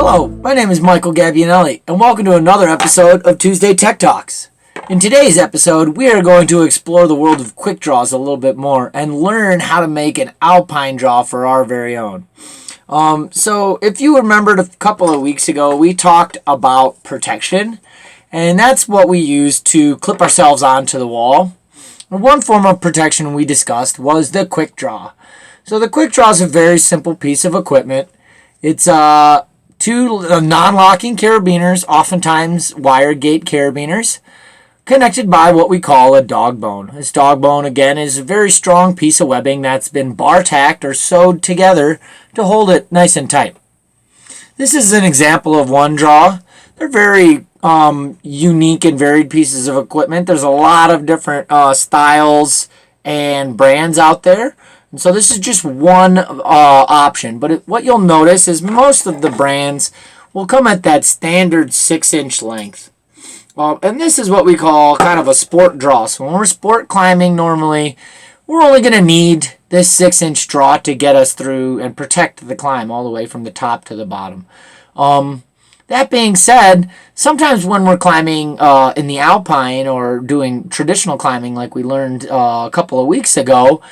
Hello, my name is Michael Gabbianelli, and welcome to another episode of Tuesday Tech Talks. In today's episode, we are going to explore the world of quick draws a little bit more and learn how to make an Alpine draw for our very own. So if you remembered a couple of weeks ago, we talked about protection, and that's what we use to clip ourselves onto the wall. And one form of protection we discussed was the quick draw. So the quick draw is a very simple piece of equipment. It's two non-locking carabiners, oftentimes wire gate carabiners, connected by what we call a dog bone. This dog bone, again, is a very strong piece of webbing that's been bar tacked or sewed together to hold it nice and tight. This is an example of one draw. They're very unique and varied pieces of equipment. There's a lot of different styles and brands out there. And so this is just one option. But what you'll notice is most of the brands will come at that standard 6-inch length. And this is what we call kind of a sport draw. So when we're sport climbing normally, we're only going to need this 6-inch draw to get us through and protect the climb all the way from the top to the bottom. That being said, sometimes when we're climbing in the Alpine or doing traditional climbing like we learned a couple of weeks ago,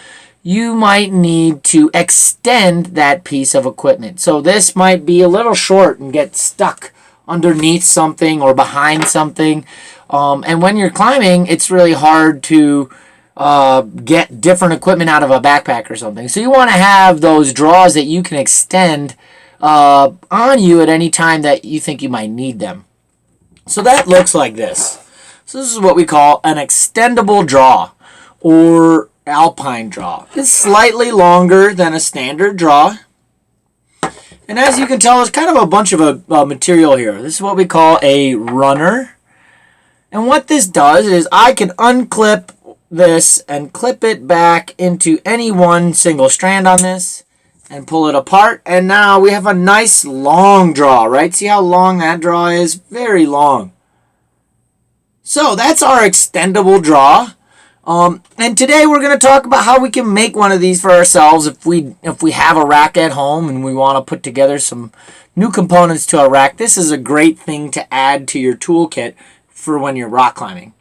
you might need to extend that piece of equipment. So this might be a little short and get stuck underneath something or behind something. And when you're climbing, it's really hard to get different equipment out of a backpack or something. So you want to have those draws that you can extend on you at any time that you think you might need them. So that looks like this. So this is what we call an extendable draw or Alpine draw. It's slightly longer than a standard draw. And as you can tell, there's kind of a bunch of material here. This is what we call a runner. And what this does is I can unclip this and clip it back into any one single strand on this and pull it apart. And now we have a nice long draw, right? See how long that draw is? Very long. So that's our extendable draw. And today we're going to talk about how we can make one of these for ourselves if we have a rack at home and we want to put together some new components to our rack. This is a great thing to add to your toolkit for when you're rock climbing.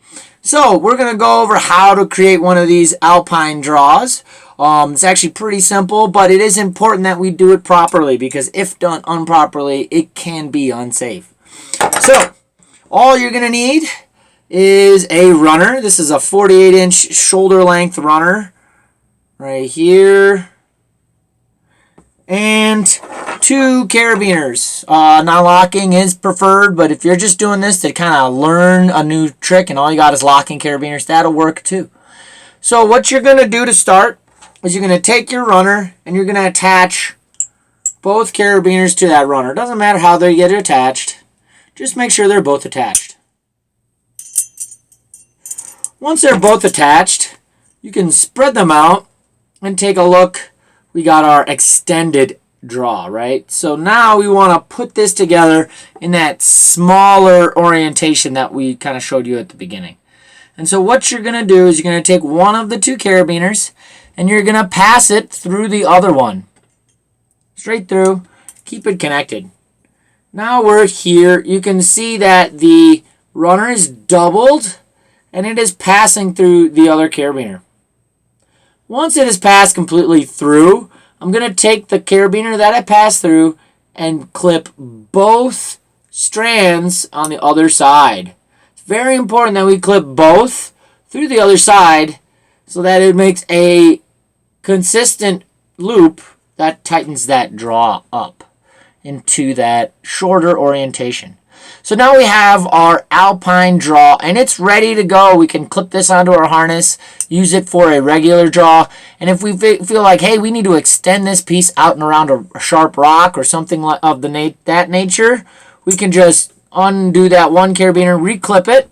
So we're going to go over how to create one of these Alpine draws. It's actually pretty simple, but it is important that we do it properly because if done improperly, it can be unsafe. So all you're going to need is a runner. This is a 48-inch shoulder length runner right here. And two carabiners. Non-locking is preferred, but if you're just doing this to kind of learn a new trick and all you got is locking carabiners, that'll work too. So what you're going to do to start is you're going to take your runner and you're going to attach both carabiners to that runner. Doesn't matter how they get attached. Just make sure they're both attached. Once they're both attached, you can spread them out and take a look. We got our extended draw, right? So now we want to put this together in that smaller orientation that we kind of showed you at the beginning. And so what you're going to do is you're going to take one of the two carabiners and you're going to pass it through the other one. Straight through. Keep it connected. Now we're here. You can see that the runner is doubled and it is passing through the other carabiner. Once it is passed completely through, I'm going to take the carabiner that I passed through and clip both strands on the other side. It's very important that we clip both through the other side so that it makes a consistent loop that tightens that draw up into that shorter orientation. So now we have our Alpine draw and it's ready to go. We can clip this onto our harness, use it for a regular draw. And if we feel like, hey, we need to extend this piece out and around a sharp rock or something of that nature, we can just undo that one carabiner, reclip it,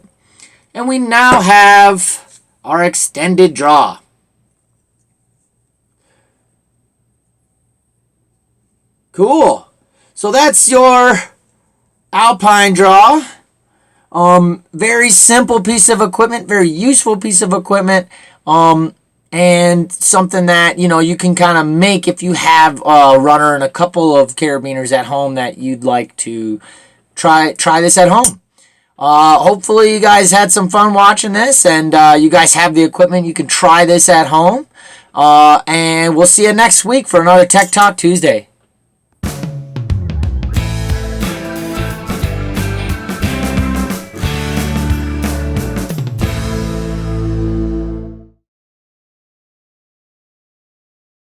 and we now have our extended draw. Cool. So that's your Alpine draw. Very simple piece of equipment, very useful piece of equipment. And and something that you can kind of make if you have a runner and a couple of carabiners at home that you'd like to try this at home. Hopefully you guys had some fun watching this, and you guys have the equipment. You can try this at home, and we'll see you next week for another Tech Talk Tuesday.